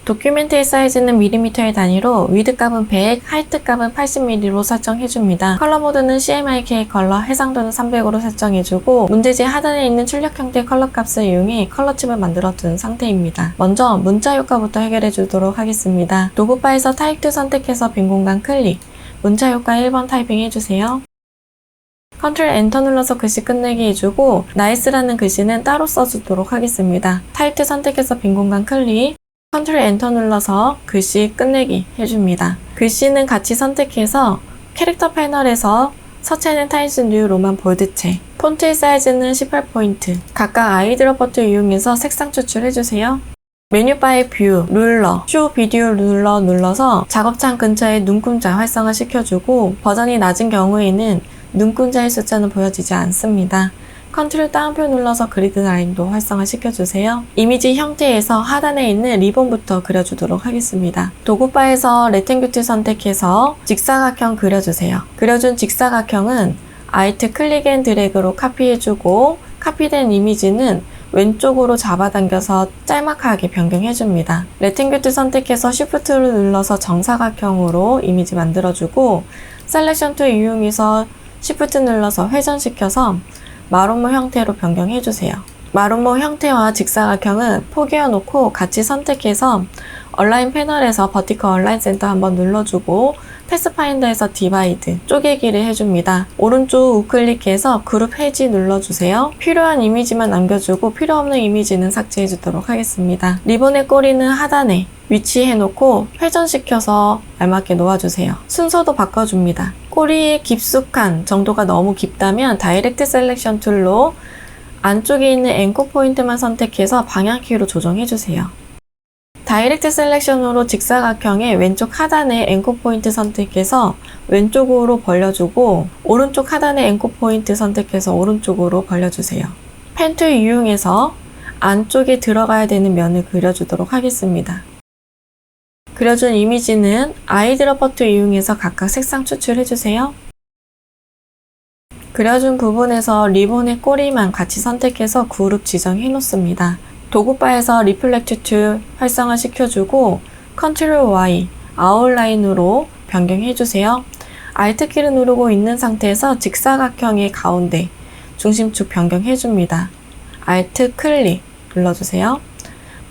도큐멘트의 사이즈는 밀리미터의 단위로 위드 값은 100, 하이트 값은 80mm로 설정해줍니다. 컬러 모드는 CMYK 컬러, 해상도는 300으로 설정해주고 문제지 하단에 있는 출력 형태의 컬러 값을 이용해 컬러칩을 만들어둔 상태입니다. 먼저 문자 효과부터 해결해주도록 하겠습니다. 도구바에서 타입2 선택해서 빈 공간 클릭, 문자 효과 1번 타이핑해주세요. 컨트롤 엔터 눌러서 글씨 끝내기 해주고 나이스라는 글씨는 따로 써주도록 하겠습니다. 타입2 선택해서 빈 공간 클릭, 컨트롤 엔터 눌러서 글씨 끝내기 해줍니다. 글씨는 같이 선택해서 캐릭터 패널에서 서체는 타임스 뉴 로만 볼드체, 폰트의 사이즈는 18포인트, 각각 아이드롭 버튼 이용해서 색상 추출해주세요. 메뉴바의 뷰, 룰러, 쇼 비디오 룰러 눌러서 작업창 근처에 눈금자 활성화 시켜주고 버전이 낮은 경우에는 눈금자의 숫자는 보여지지 않습니다. 컨트롤 다운표 눌러서 그리드 라인도 활성화 시켜주세요. 이미지 형태에서 하단에 있는 리본부터 그려주도록 하겠습니다. 도구바에서 레탱규트 선택해서 직사각형 그려주세요. 그려준 직사각형은 Alt 클릭 앤 드래그로 카피해주고 카피된 이미지는 왼쪽으로 잡아당겨서 짤막하게 변경해줍니다. 레탱규트 선택해서 Shift를 눌러서 정사각형으로 이미지 만들어주고 셀렉션 툴 이용해서 Shift 눌러서 회전시켜서 마름모 형태로 변경해주세요. 마름모 형태와 직사각형은 포개어 놓고 같이 선택해서 얼라인 패널에서 버티컬 얼라인 센터 한번 눌러주고 패스파인더에서 디바이드 쪼개기를 해줍니다. 오른쪽 우클릭해서 그룹 해지 눌러주세요. 필요한 이미지만 남겨주고 필요 없는 이미지는 삭제해주도록 하겠습니다. 리본의 꼬리는 하단에 위치해놓고 회전시켜서 알맞게 놓아주세요. 순서도 바꿔줍니다. 꼬리의 깊숙한 정도가 너무 깊다면 다이렉트 셀렉션 툴로 안쪽에 있는 앵커 포인트만 선택해서 방향키로 조정해주세요. 다이렉트 셀렉션으로 직사각형의 왼쪽 하단에 앵커 포인트 선택해서 왼쪽으로 벌려주고 오른쪽 하단에 앵커 포인트 선택해서 오른쪽으로 벌려주세요. 펜 툴 이용해서 안쪽에 들어가야 되는 면을 그려주도록 하겠습니다. 그려준 이미지는 아이드롭 버튼 이용해서 각각 색상 추출해주세요. 그려준 부분에서 리본의 꼬리만 같이 선택해서 그룹 지정해 놓습니다. 도구바에서 리플렉트 툴 활성화 시켜주고 컨트롤 Y 아웃라인으로 변경해주세요. Alt키를 누르고 있는 상태에서 직사각형의 가운데 중심축 변경해줍니다. Alt 클릭 눌러주세요.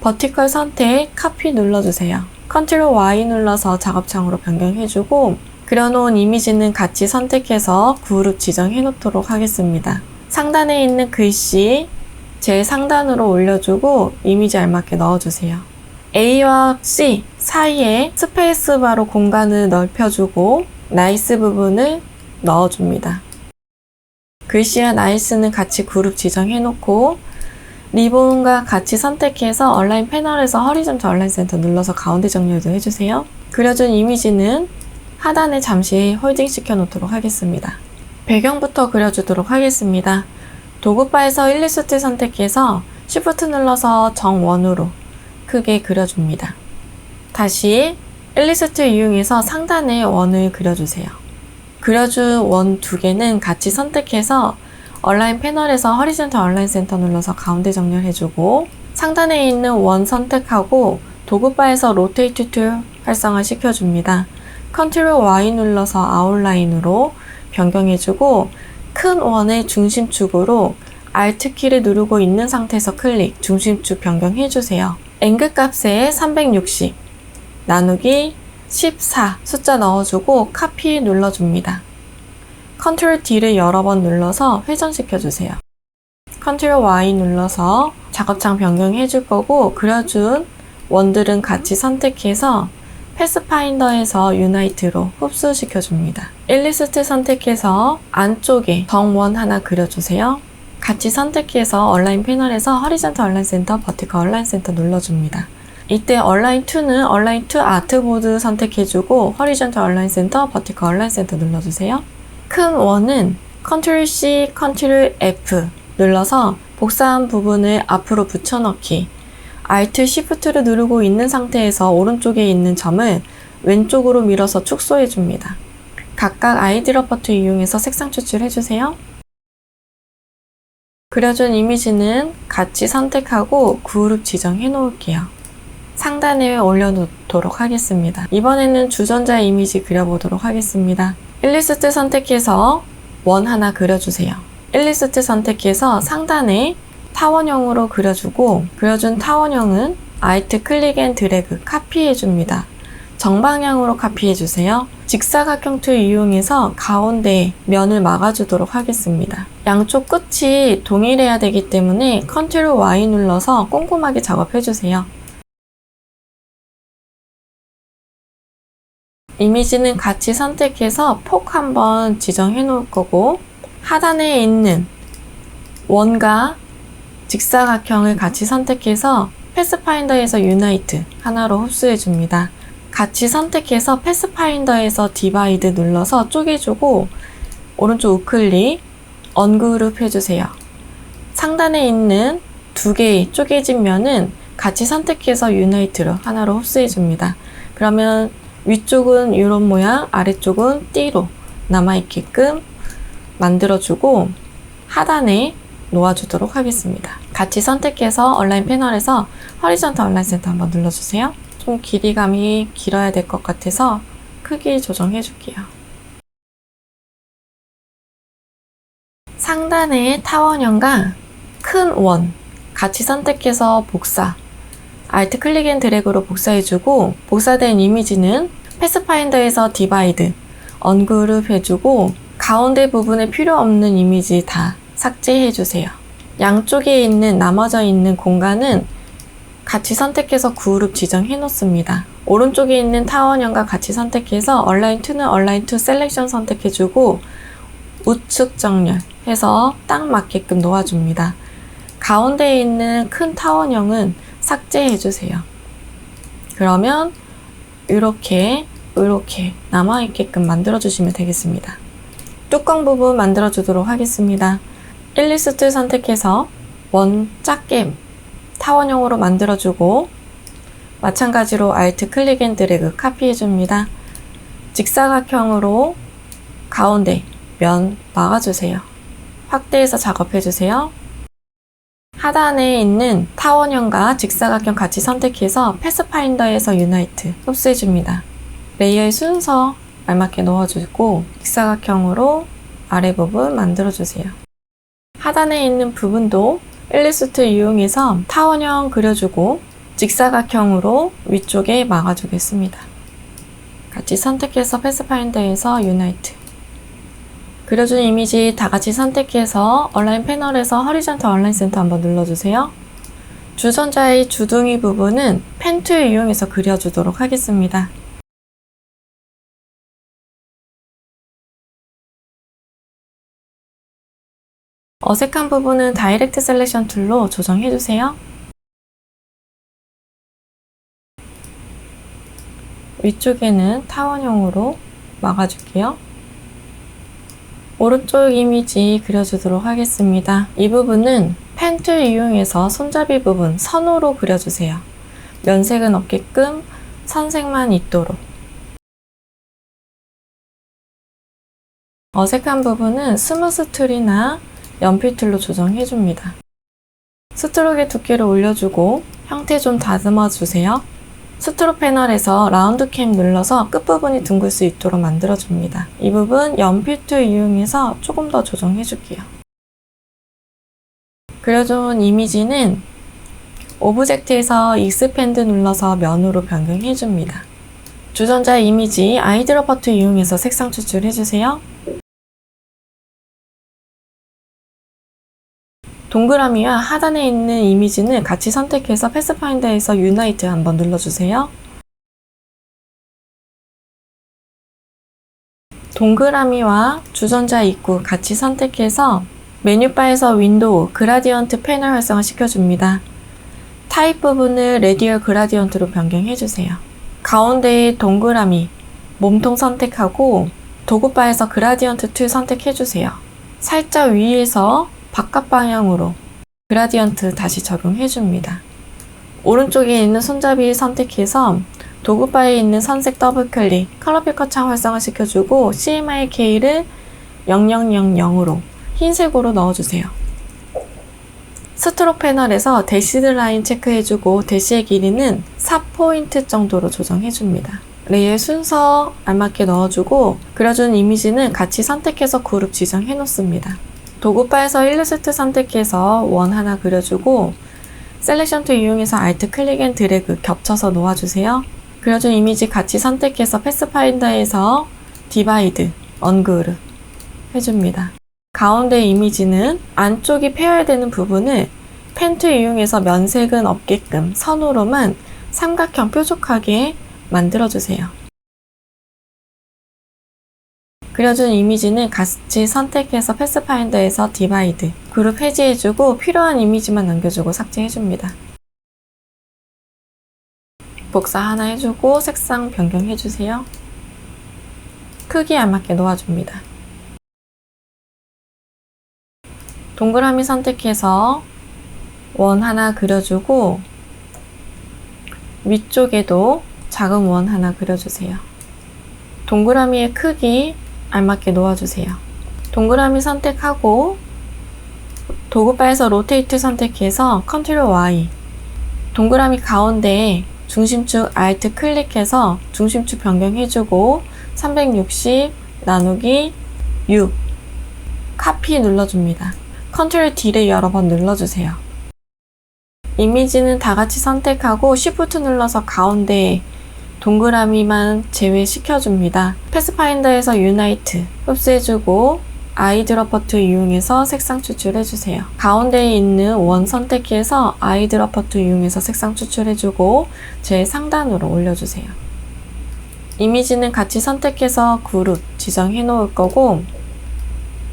버티컬 선택 카피 눌러주세요. 컨트롤 Y 눌러서 작업창으로 변경해주고 그려놓은 이미지는 같이 선택해서 그룹 지정해 놓도록 하겠습니다. 상단에 있는 글씨 제일 상단으로 올려주고 이미지 알맞게 넣어주세요. A와 C 사이에 스페이스바로 공간을 넓혀주고 나이스 부분을 넣어줍니다. 글씨와 나이스는 같이 그룹 지정해놓고 리본과 같이 선택해서 얼라인 패널에서 허리존털 얼라인 센터 눌러서 가운데 정렬도 해주세요. 그려준 이미지는 하단에 잠시 홀딩 시켜 놓도록 하겠습니다. 배경부터 그려주도록 하겠습니다. 도구바에서 일리스트 선택해서 Shift 눌러서 정원으로 크게 그려줍니다. 다시 일리스트 이용해서 상단에 원을 그려주세요. 그려준 원 두 개는 같이 선택해서 얼라인 패널에서 허리존털 얼라인 센터 눌러서 가운데 정렬해주고 상단에 있는 원 선택하고 도구바에서 로테이트 툴 활성화 시켜줍니다. 컨트롤 Y 눌러서 아웃라인으로 변경해주고 큰 원의 중심축으로 Alt키를 누르고 있는 상태에서 클릭, 중심축 변경해주세요. 앵글 값에 360, 나누기 14 숫자 넣어주고 카피 눌러줍니다. 컨트롤 D를 여러 번 눌러서 회전시켜주세요. 컨트롤 Y 눌러서 작업창 변경해줄 거고 그려준 원들은 같이 선택해서 패스파인더에서 유나이트로 흡수시켜줍니다. 일리스트 선택해서 안쪽에 정원 하나 그려주세요. 같이 선택해서 얼라인 패널에서 허리존털 얼라인 센터, 버티컬 얼라인 센터 눌러줍니다. 이때 얼라인 2는 얼라인 2 아트보드 선택해주고 허리존털 얼라인 센터, 버티컬 얼라인 센터 눌러주세요. 큰 원은 컨트롤 C, 컨트롤 F 눌러서 복사한 부분을 앞으로 붙여넣기, Alt Shift를 누르고 있는 상태에서 오른쪽에 있는 점을 왼쪽으로 밀어서 축소해줍니다. 각각 아이드롭 버튼 이용해서 색상 추출해주세요. 그려준 이미지는 같이 선택하고 그룹 지정해 놓을게요. 상단에 올려놓도록 하겠습니다. 이번에는 주전자 이미지 그려보도록 하겠습니다. 일리스트 선택해서 원 하나 그려주세요. 일리스트 선택해서 상단에 타원형으로 그려주고, 그려준 타원형은 Alt 클릭 앤 드래그 카피해줍니다. 정방향으로 카피해주세요. 직사각형 툴 이용해서 가운데 면을 막아주도록 하겠습니다. 양쪽 끝이 동일해야 되기 때문에 Ctrl Y 눌러서 꼼꼼하게 작업해주세요. 이미지는 같이 선택해서 폭 한번 지정해 놓을 거고, 하단에 있는 원과 직사각형을 같이 선택해서 패스파인더에서 유나이트 하나로 흡수해 줍니다. 같이 선택해서 패스파인더에서 디바이드 눌러서 쪼개주고, 오른쪽 우클릭 언그룹 해주세요. 상단에 있는 두 개의 쪼개진 면은 같이 선택해서 유나이트로 하나로 흡수해 줍니다. 그러면 위쪽은 이런 모양, 아래쪽은 띠로 남아있게끔 만들어주고 하단에 놓아주도록 하겠습니다. 같이 선택해서 온라인 패널에서 허리전탈 온라인 센터 한번 눌러주세요. 좀 길이감이 길어야 될 것 같아서 크기 조정해 줄게요. 상단에 타원형과 큰 원 같이 선택해서 복사, Alt 클릭 앤 드래그로 복사해주고, 복사된 이미지는 패스파인더에서 디바이드, 언그룹 해주고, 가운데 부분에 필요 없는 이미지 다 삭제해주세요. 양쪽에 있는 나머져 있는 공간은 같이 선택해서 그룹 지정해 놓습니다. 오른쪽에 있는 타원형과 같이 선택해서 얼라인 2는 얼라인 2 셀렉션 선택해주고, 우측 정렬 해서 딱 맞게끔 놓아줍니다. 가운데에 있는 큰 타원형은 삭제해주세요. 그러면 이렇게 남아있게끔 만들어주시면 되겠습니다. 뚜껑 부분 만들어주도록 하겠습니다. 일리스트 선택해서 원 작게 타원형으로 만들어주고, 마찬가지로 Alt 클릭 앤 드래그 카피해줍니다. 직사각형으로 가운데 면 막아주세요. 확대해서 작업해주세요. 하단에 있는 타원형과 직사각형 같이 선택해서 패스파인더에서 유나이트 흡수해줍니다. 레이어의 순서 알맞게 넣어주고 직사각형으로 아래 부분 만들어주세요. 하단에 있는 부분도 일리스트 이용해서 타원형 그려주고 직사각형으로 위쪽에 막아주겠습니다. 같이 선택해서 패스파인더에서 유나이트, 그려준 이미지 다 같이 선택해서 온라인 패널에서 허리전탈 온라인 센터 한번 눌러주세요. 주전자의 주둥이 부분은 펜 툴 이용해서 그려주도록 하겠습니다. 어색한 부분은 다이렉트 셀렉션 툴로 조정해주세요. 위쪽에는 타원형으로 막아줄게요. 오른쪽 이미지 그려주도록 하겠습니다. 이 부분은 펜 툴 이용해서 손잡이 부분 선으로 그려주세요. 면색은 없게끔 선색만 있도록. 어색한 부분은 스무스 툴이나 연필 툴로 조정해줍니다. 스트로크의 두께를 올려주고 형태 좀 다듬어 주세요. 스트로크 패널에서 라운드 캠 눌러서 끝부분이 둥글 수 있도록 만들어줍니다. 이 부분 연필 툴 이용해서 조금 더 조정해줄게요. 그려준 이미지는 오브젝트에서 익스펜드 눌러서 면으로 변경해줍니다. 주전자 이미지 아이드로퍼 툴 이용해서 색상 추출해주세요. 동그라미와 하단에 있는 이미지는 같이 선택해서 패스파인더에서 유나이트 한번 눌러주세요. 동그라미와 주전자 입구 같이 선택해서 메뉴바에서 윈도우, 그라디언트 패널 활성화 시켜줍니다. 타입 부분을 레디얼 그라디언트로 변경해주세요. 가운데의 동그라미, 몸통 선택하고 도구바에서 그라디언트 툴 선택해주세요. 살짝 위에서 바깥 방향으로 그라디언트 다시 적용해줍니다. 오른쪽에 있는 손잡이 선택해서 도구바에 있는 선색 더블클릭, 컬러 피커 창 활성화 시켜주고 CMYK를 0000으로 흰색으로 넣어주세요. 스트로크 패널에서 대시드 라인 체크해주고 대시의 길이는 4포인트 정도로 조정해줍니다. 레이의 순서 알맞게 넣어주고 그려준 이미지는 같이 선택해서 그룹 지정해 놓습니다. 도구 바에서 일러스트 선택해서 원 하나 그려주고 셀렉션 툴 이용해서 Alt 클릭 앤 드래그 겹쳐서 놓아주세요. 그려준 이미지 같이 선택해서 패스파인더에서 디바이드, 언그룹 해줍니다. 가운데 이미지는 안쪽이 페어되는 부분을 펜 툴 이용해서 면색은 없게끔 선으로만 삼각형 뾰족하게 만들어주세요. 그려준 이미지는 같이 선택해서 패스파인더에서 디바이드, 그룹 해지해주고 필요한 이미지만 남겨주고 삭제해줍니다. 복사 하나 해주고 색상 변경해주세요. 크기 알맞게 놓아줍니다. 동그라미 선택해서 원 하나 그려주고 위쪽에도 작은 원 하나 그려주세요. 동그라미의 크기 알맞게 놓아주세요. 동그라미 선택하고 도구바에서 로테이트 선택해서 컨트롤 Y, 동그라미 가운데에 중심축 Alt 클릭해서 중심축 변경해주고 360 나누기 6 카피 눌러줍니다. 컨트롤 D를 여러 번 눌러주세요. 이미지는 다 같이 선택하고 Shift 눌러서 가운데에 동그라미만 제외시켜줍니다. 패스파인더에서 유나이트 흡수해주고 아이드러퍼 툴 이용해서 색상 추출해주세요. 가운데에 있는 원 선택해서 아이드러퍼 툴 이용해서 색상 추출해주고 제일 상단으로 올려주세요. 이미지는 같이 선택해서 그룹 지정해 놓을 거고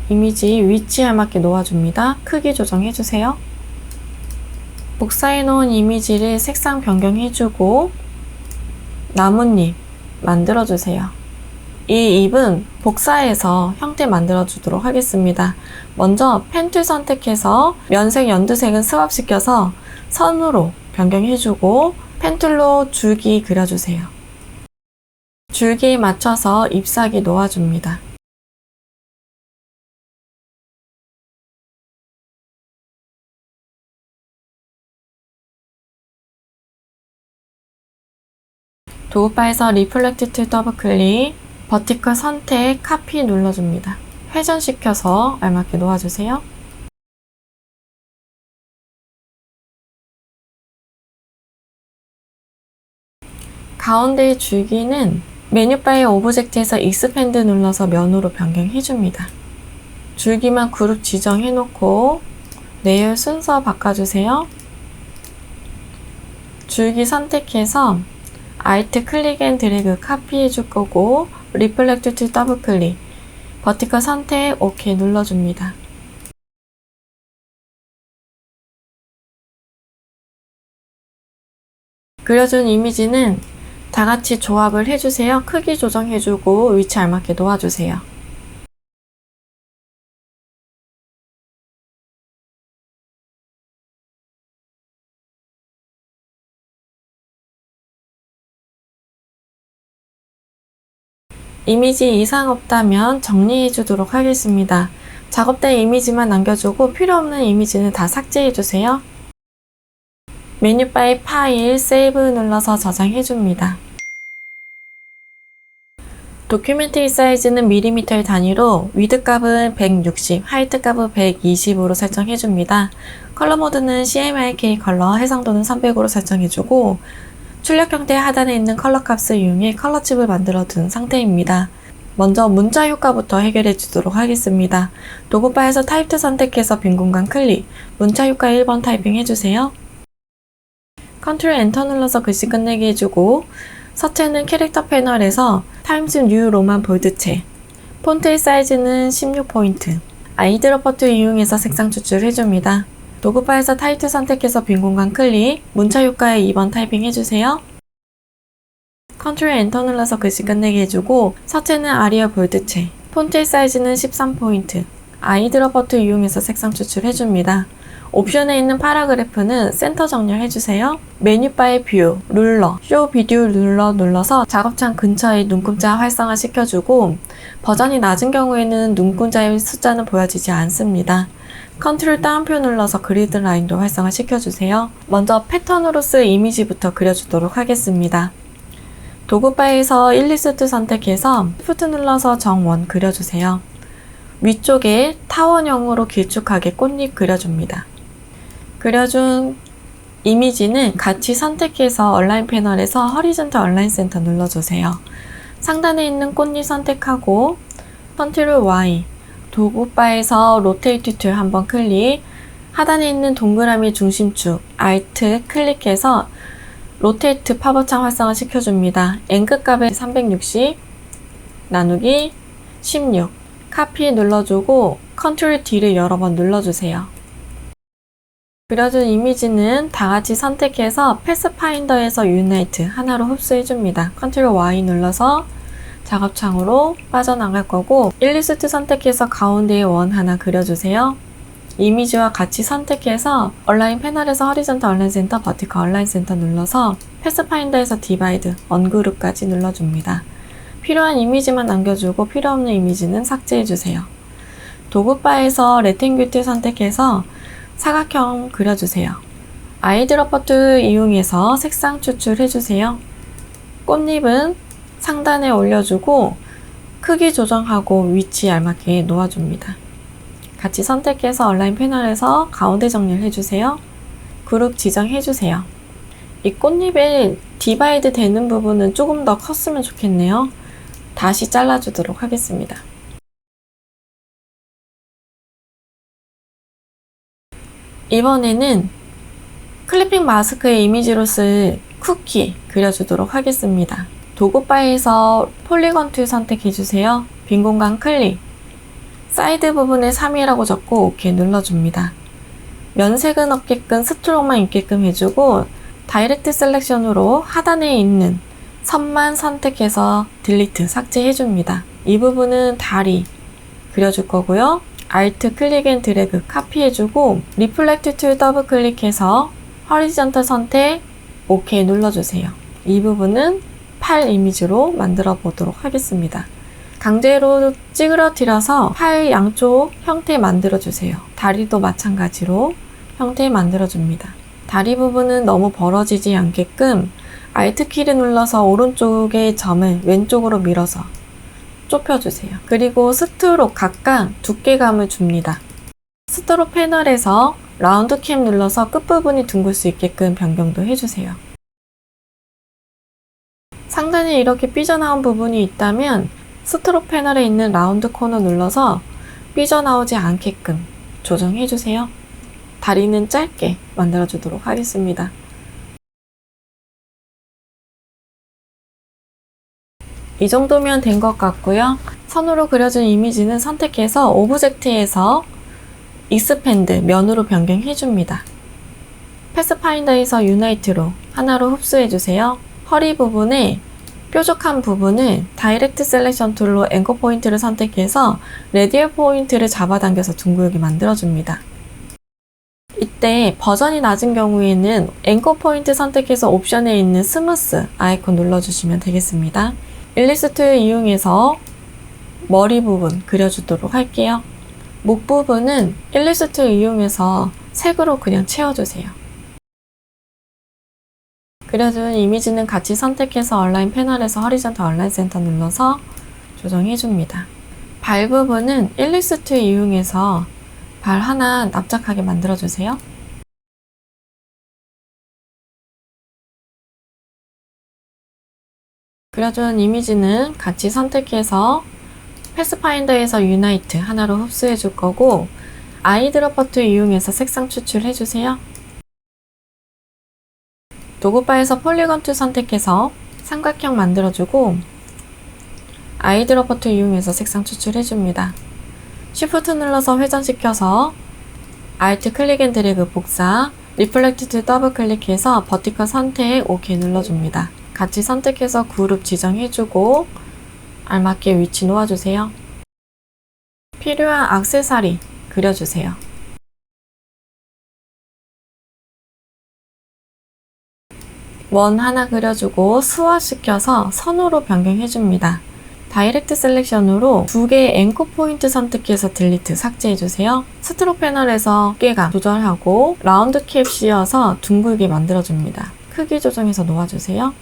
이미지 위치에 맞게 놓아줍니다. 크기 조정해주세요. 복사해 놓은 이미지를 색상 변경해주고 나뭇잎 만들어주세요. 이 잎은 복사해서 형태 만들어주도록 하겠습니다. 먼저 펜 툴 선택해서 면색 연두색은 스왑시켜서 선으로 변경해주고 펜 툴로 줄기 그려주세요. 줄기에 맞춰서 잎사귀 놓아줍니다. 도구바에서 리플렉트 툴 더블 클릭, 버티컬 선택, 카피 눌러줍니다. 회전시켜서 알맞게 놓아주세요. 가운데의 줄기는 메뉴바의 오브젝트에서 익스펜드 눌러서 면으로 변경해줍니다. 줄기만 그룹 지정해놓고 내열 순서 바꿔주세요. 줄기 선택해서 Alt 클릭 앤 드래그 카피해 줄 거고 리플렉트 툴 더블 클릭, 버티컬 선택, OK 눌러줍니다. 그려준 이미지는 다 같이 조합을 해주세요. 크기 조정해주고 위치 알맞게 놓아주세요. 이미지 이상 없다면 정리해 주도록 하겠습니다. 작업된 이미지만 남겨주고 필요 없는 이미지는 다 삭제해 주세요. 메뉴바의 파일, 세이브 눌러서 저장해 줍니다. 도큐멘터리 사이즈는 밀리미터의 단위로 위드 값은 160, 하이트 값은 120으로 설정해 줍니다. 컬러 모드는 CMYK 컬러, 해상도는 300으로 설정해 주고 출력 형태 하단에 있는 컬러 값을 이용해 컬러 칩을 만들어 둔 상태입니다. 먼저 문자 효과부터 해결해 주도록 하겠습니다. 도구바에서 타입2 선택해서 빈 공간 클릭, 문자 효과 1번 타이핑 해주세요. 컨트롤 엔터 눌러서 글씨 끝내기 해주고 서체는 캐릭터 패널에서 타임스 뉴 로만 볼드체, 폰트의 사이즈는 16포인트, 아이드러퍼 툴 이용해서 색상 추출해줍니다. 도구바에서 타입2 선택해서 빈 공간 클릭, 문자 효과에 2번 타이핑 해주세요. 컨트롤 엔터 눌러서 글씨 끝내기 해주고 서체는 아리얼 볼드체, 폰트의 사이즈는 13포인트, 아이드러퍼 툴 이용해서 색상 추출해줍니다. 옵션에 있는 파라그래프는 센터 정렬해주세요. 메뉴바의 뷰, 룰러, 쇼 비디오 눌러서 작업창 근처의 눈금자 활성화 시켜주고 버전이 낮은 경우에는 눈금자의 숫자는 보여지지 않습니다. 컨트롤 다운표 눌러서 그리드 라인도 활성화 시켜주세요. 먼저 패턴으로서 이미지부터 그려주도록 하겠습니다. 도구 바에서 일리스트 선택해서 Shift 눌러서 정원 그려주세요. 위쪽에 타원형으로 길쭉하게 꽃잎 그려줍니다. 그려준 이미지는 같이 선택해서 얼라인 패널에서 허리존탈 얼라인 센터 눌러주세요. 상단에 있는 꽃잎 선택하고 컨트롤 Y, 도구바에서 로테이트 툴 한번 클릭, 하단에 있는 동그라미 중심축 Alt 클릭해서 로테이트 팝업창 활성화 시켜줍니다. 앵글 값을 360 나누기 16 카피 눌러주고 컨트롤 D를 여러 번 눌러주세요. 그려준 이미지는 다같이 선택해서 패스파인더에서 유나이트 하나로 흡수해줍니다. 컨트롤 Y 눌러서 작업창으로 빠져나갈 거고 일리스트 선택해서 가운데에 원 하나 그려주세요. 이미지와 같이 선택해서 얼라인 패널에서 허리존탈 얼라인 센터, 버티컬 얼라인 센터 눌러서 패스파인더에서 디바이드, 언그룹까지 눌러줍니다. 필요한 이미지만 남겨주고 필요 없는 이미지는 삭제해주세요. 도구바에서 레탱귤 툴 선택해서 사각형 그려주세요. 아이드로퍼 툴 이용해서 색상 추출해주세요. 꽃잎은 상단에 올려주고 크기 조정하고 위치 알맞게 놓아줍니다. 같이 선택해서 얼라인 패널에서 가운데 정리를 해주세요. 그룹 지정해주세요. 이 꽃잎에 디바이드 되는 부분은 조금 더 컸으면 좋겠네요. 다시 잘라주도록 하겠습니다. 이번에는 클리핑 마스크의 이미지로 쓸 쿠키 그려주도록 하겠습니다. 도구바에서 폴리건 툴 선택해주세요. 빈 공간 클릭, 사이드 부분에 3이라고 적고 OK 눌러줍니다. 면색은 없게끔 스트로크만 있게끔 해주고 다이렉트 셀렉션으로 하단에 있는 선만 선택해서 딜리트 삭제해줍니다. 이 부분은 다리 그려줄 거고요. Alt 클릭 앤 드래그 카피해주고 리플렉트 툴 더블 클릭해서 허리존탈 선택 OK 눌러주세요. 이 부분은 팔 이미지로 만들어 보도록 하겠습니다. 강제로 찌그러뜨려서 팔 양쪽 형태 만들어 주세요. 다리도 마찬가지로 형태 만들어 줍니다. 다리 부분은 너무 벌어지지 않게끔 Alt 키를 눌러서 오른쪽의 점을 왼쪽으로 밀어서 좁혀주세요. 그리고 스트로크 각각 두께감을 줍니다. 스트로크 패널에서 라운드 캠 눌러서 끝부분이 둥글 수 있게끔 변경도 해주세요. 상단에 이렇게 삐져나온 부분이 있다면 스트로크 패널에 있는 라운드 코너 눌러서 삐져나오지 않게끔 조정해주세요. 다리는 짧게 만들어주도록 하겠습니다. 이 정도면 된 것 같고요. 선으로 그려준 이미지는 선택해서 오브젝트에서 익스펜드 면으로 변경해줍니다. 패스파인더에서 유나이트로 하나로 흡수해주세요. 허리 부분에 뾰족한 부분을 다이렉트 셀렉션 툴로 앵커 포인트를 선택해서 레디얼 포인트를 잡아당겨서 둥글게 만들어줍니다. 이때 버전이 낮은 경우에는 앵커 포인트 선택해서 옵션에 있는 스무스 아이콘 눌러주시면 되겠습니다. 일리스트 이용해서 머리 부분 그려주도록 할게요. 목 부분은 일리스트 이용해서 색으로 그냥 채워주세요. 그려준 이미지는 같이 선택해서 얼라인 패널에서 허리존탈 얼라인 센터 눌러서 조정해줍니다. 발 부분은 일리스트 이용해서 발 하나 납작하게 만들어주세요. 그려준 이미지는 같이 선택해서 패스파인더에서 유나이트 하나로 흡수해 줄 거고 아이드로퍼 툴 이용해서 색상 추출해 주세요. 도구바에서 폴리건 툴 선택해서 삼각형 만들어주고 아이드로퍼 툴 이용해서 색상 추출해 줍니다. Shift 눌러서 회전시켜서 Alt 클릭 앤 드래그 복사, 리플렉트 툴 더블 클릭해서 버티컬 선택 OK 눌러줍니다. 같이 선택해서 그룹 지정해주고 알맞게 위치 놓아주세요. 필요한 액세서리 그려주세요. 원 하나 그려주고 스왑시켜서 선으로 변경해줍니다. 다이렉트 셀렉션으로 두 개의 앵커 포인트 선택해서 딜리트 삭제해주세요. 스트로크 패널에서 두께감 조절하고 라운드 캡 씌워서 둥글게 만들어줍니다. 크기 조정해서 놓아주세요.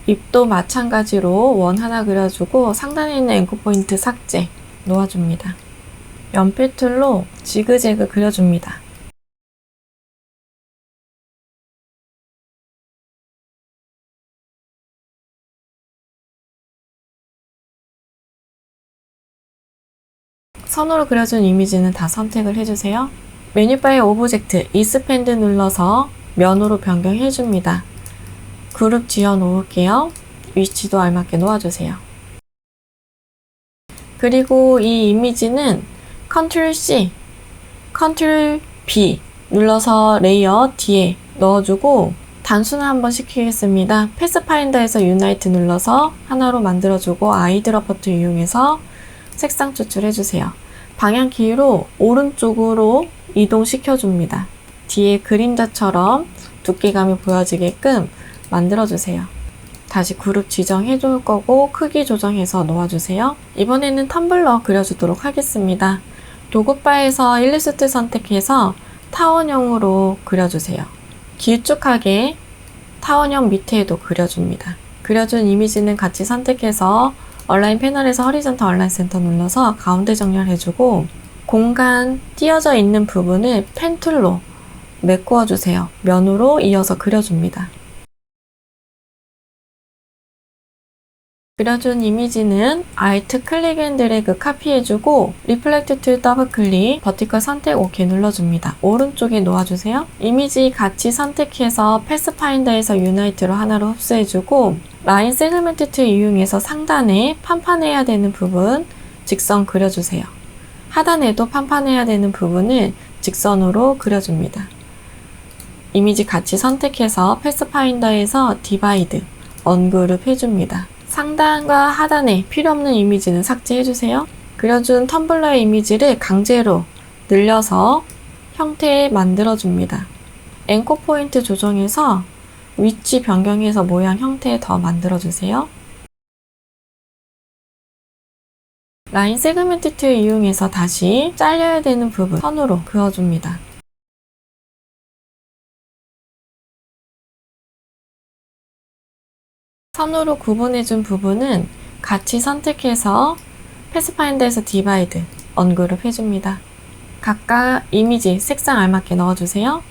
입도 마찬가지로 원 하나 그려주고 상단에 있는 앵커 포인트 삭제 놓아줍니다. 연필 툴로 지그재그 그려줍니다. 선으로 그려준 이미지는 다 선택을 해주세요. 메뉴바의 오브젝트 이스펜드 눌러서 면으로 변경해줍니다. 그룹 지어 놓을게요. 위치도 알맞게 놓아주세요. 그리고 이 이미지는 Ctrl C, Ctrl B 눌러서 레이어 뒤에 넣어주고 단순화 한번 시키겠습니다. 패스파인더에서 유나이트 눌러서 하나로 만들어주고 아이드러퍼트 이용해서 색상 추출해주세요. 방향키로 오른쪽으로 이동시켜줍니다. 뒤에 그림자처럼 두께감이 보여지게끔 만들어주세요. 다시 그룹 지정해 줄 거고 크기 조정해서 놓아주세요. 이번에는 텀블러 그려주도록 하겠습니다. 도구바에서 일리스트 선택해서 타원형으로 그려주세요. 길쭉하게 타원형 밑에도 그려줍니다. 그려준 이미지는 같이 선택해서 얼라인 패널에서 허리전탈 얼라인 센터 눌러서 가운데 정렬해주고 공간 띄어져 있는 부분을 펜 툴로 메꾸어주세요. 면으로 이어서 그려줍니다. 그려준 이미지는 Alt 클릭 앤 드래그 카피해주고 리플렉트 툴 더블 클릭 버티컬 선택 OK 눌러줍니다. 오른쪽에 놓아주세요. 이미지 같이 선택해서 패스파인더에서 유나이트로 하나로 흡수해주고 라인 세그멘트 툴 이용해서 상단에 판판해야 되는 부분 직선 그려주세요. 하단에도 판판해야 되는 부분을 직선으로 그려줍니다. 이미지 같이 선택해서 패스파인더에서 디바이드 언그룹 해줍니다. 상단과 하단에 필요없는 이미지는 삭제해주세요. 그려준 텀블러의 이미지를 강제로 늘려서 형태 만들어줍니다. 앵커 포인트 조정해서 위치 변경해서 모양 형태 더 만들어주세요. 라인 세그멘트 툴 이용해서 다시 잘려야 되는 부분 선으로 그어줍니다. 선으로 구분해준 부분은 같이 선택해서 패스파인더에서 디바이드, 언그룹 해줍니다. 각각 이미지 색상 알맞게 넣어주세요.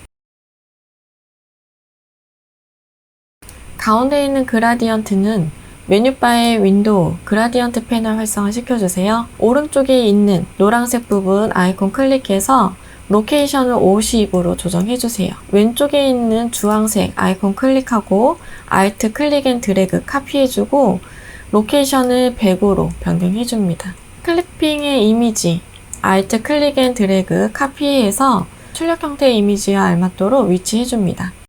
가운데 있는 그라디언트는 메뉴바의 윈도우, 그라디언트 패널 활성화 시켜주세요. 오른쪽에 있는 노란색 부분 아이콘 클릭해서 로케이션을 50으로 조정해주세요. 왼쪽에 있는 주황색 아이콘 클릭하고 Alt 클릭 앤 드래그 카피해주고 로케이션을 100으로 변경해줍니다. 클리핑의 이미지 Alt 클릭 앤 드래그 카피해서 출력 형태의 이미지와 알맞도록 위치해줍니다.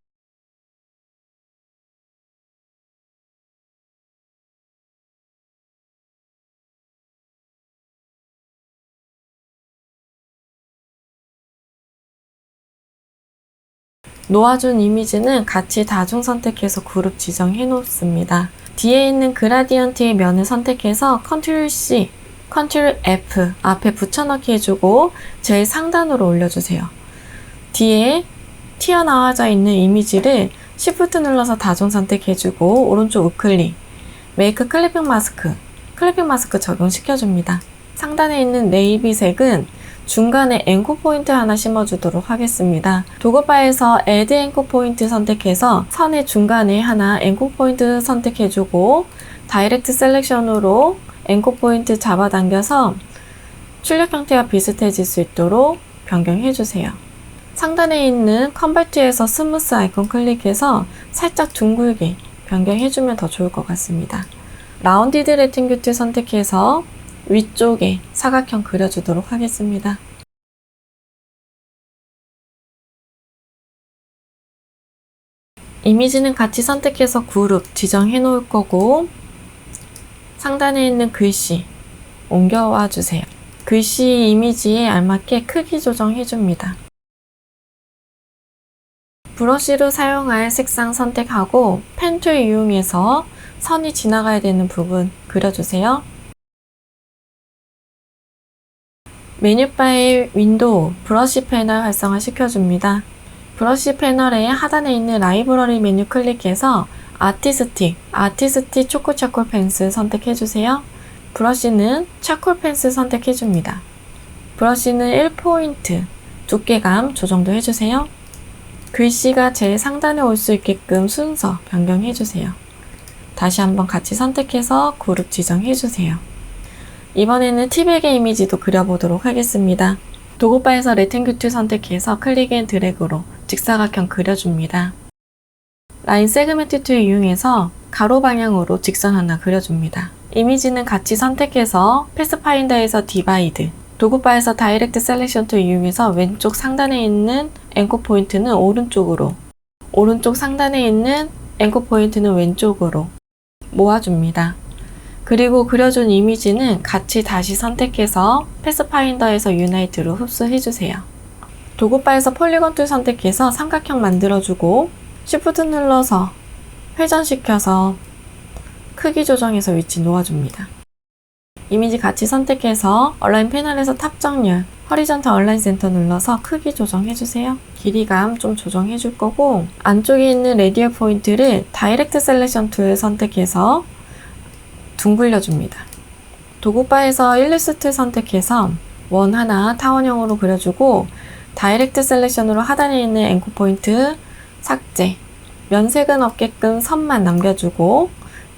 놓아준 이미지는 같이 다중 선택해서 그룹 지정해 놓습니다. 뒤에 있는 그라디언트의 면을 선택해서 Ctrl C, Ctrl F 앞에 붙여넣기 해주고 제일 상단으로 올려주세요. 뒤에 튀어나와져 있는 이미지를 Shift 눌러서 다중 선택해주고 오른쪽 우클릭, 메이크 클리핑 마스크 적용시켜줍니다. 상단에 있는 네이비색은 중간에 앵커 포인트 하나 심어주도록 하겠습니다. 도구바에서 Add 앵커 포인트 선택해서 선의 중간에 하나 앵커 포인트 선택해주고 다이렉트 셀렉션으로 앵커 포인트 잡아당겨서 출력 형태와 비슷해질 수 있도록 변경해주세요. 상단에 있는 컨버트에서 스무스 아이콘 클릭해서 살짝 둥글게 변경해주면 더 좋을 것 같습니다. 라운디드 레팅규트 선택해서 위쪽에 사각형 그려주도록 하겠습니다. 이미지는 같이 선택해서 그룹 지정해 놓을 거고 상단에 있는 글씨 옮겨와 주세요. 글씨 이미지에 알맞게 크기 조정해 줍니다. 브러쉬로 사용할 색상 선택하고 펜 툴 이용해서 선이 지나가야 되는 부분 그려주세요. 메뉴바의 윈도우, 브러쉬 패널 활성화 시켜줍니다. 브러쉬 패널의 하단에 있는 라이브러리 메뉴 클릭해서 아티스틱 초코차콜 펜슬 선택해주세요. 브러쉬는 차콜 펜슬 선택해줍니다. 브러쉬는 1포인트, 두께감 조정도 해주세요. 글씨가 제일 상단에 올 수 있게끔 순서 변경해주세요. 다시 한번 같이 선택해서 그룹 지정해주세요. 이번에는 티백의 이미지도 그려보도록 하겠습니다. 도구바에서 레탱귤 선택해서 클릭 앤 드래그로 직사각형 그려줍니다. 라인 세그멘트 툴 이용해서 가로 방향으로 직선 하나 그려줍니다. 이미지는 같이 선택해서 패스파인더에서 디바이드, 도구바에서 다이렉트 셀렉션 툴 이용해서 왼쪽 상단에 있는 앵커 포인트는 오른쪽으로, 오른쪽 상단에 있는 앵커 포인트는 왼쪽으로 모아줍니다. 그리고 그려준 이미지는 같이 다시 선택해서 패스파인더에서 유나이트로 흡수해주세요. 도구바에서 폴리곤 툴 선택해서 삼각형 만들어주고 Shift 눌러서 회전시켜서 크기 조정해서 위치 놓아줍니다. 이미지 같이 선택해서 얼라인 패널에서 탑 정렬, 허리전탈 얼라인 센터 눌러서 크기 조정해주세요. 길이감 좀 조정해줄 거고 안쪽에 있는 레디얼 포인트를 다이렉트 셀렉션 툴 선택해서 둥글려줍니다. 도구바에서 일리스 툴 선택해서 원 하나 타원형으로 그려주고 다이렉트 셀렉션으로 하단에 있는 앵커 포인트 삭제, 면색은 없게끔 선만 남겨주고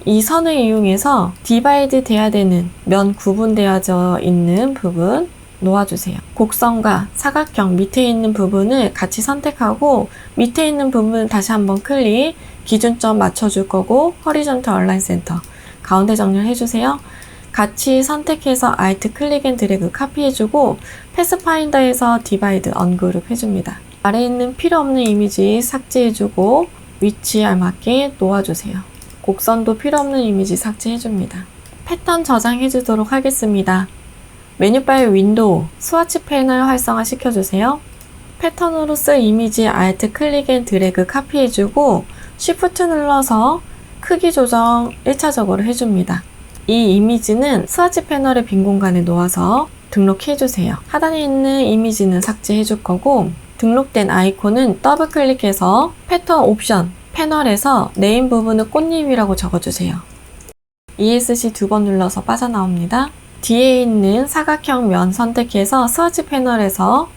이 선을 이용해서 디바이드 돼야 되는 면 구분되어져 있는 부분 놓아주세요. 곡선과 사각형 밑에 있는 부분을 같이 선택하고 밑에 있는 부분 다시 한번 클릭, 기준점 맞춰줄 거고 허리전탈 얼라인 센터 가운데 정렬해주세요. 같이 선택해서 Alt 클릭 앤 드래그 카피해주고 패스파인더에서 디바이드 언그룹 해줍니다. 아래에 있는 필요 없는 이미지 삭제해주고 위치에 알맞게 놓아주세요. 곡선도 필요 없는 이미지 삭제해줍니다. 패턴 저장해주도록 하겠습니다. 메뉴바의 윈도우, 스와치 패널 활성화 시켜주세요. 패턴으로 쓸 이미지 Alt 클릭 앤 드래그 카피해주고 Shift 눌러서 크기 조정 1차적으로 해줍니다. 이 이미지는 스와치 패널의 빈 공간에 놓아서 등록해주세요. 하단에 있는 이미지는 삭제해줄 거고 등록된 아이콘은 더블 클릭해서 패턴 옵션 패널에서 네임 부분을 꽃잎이라고 적어주세요. ESC 2번 눌러서 빠져나옵니다. 뒤에 있는 사각형 면 선택해서 스와치 패널에서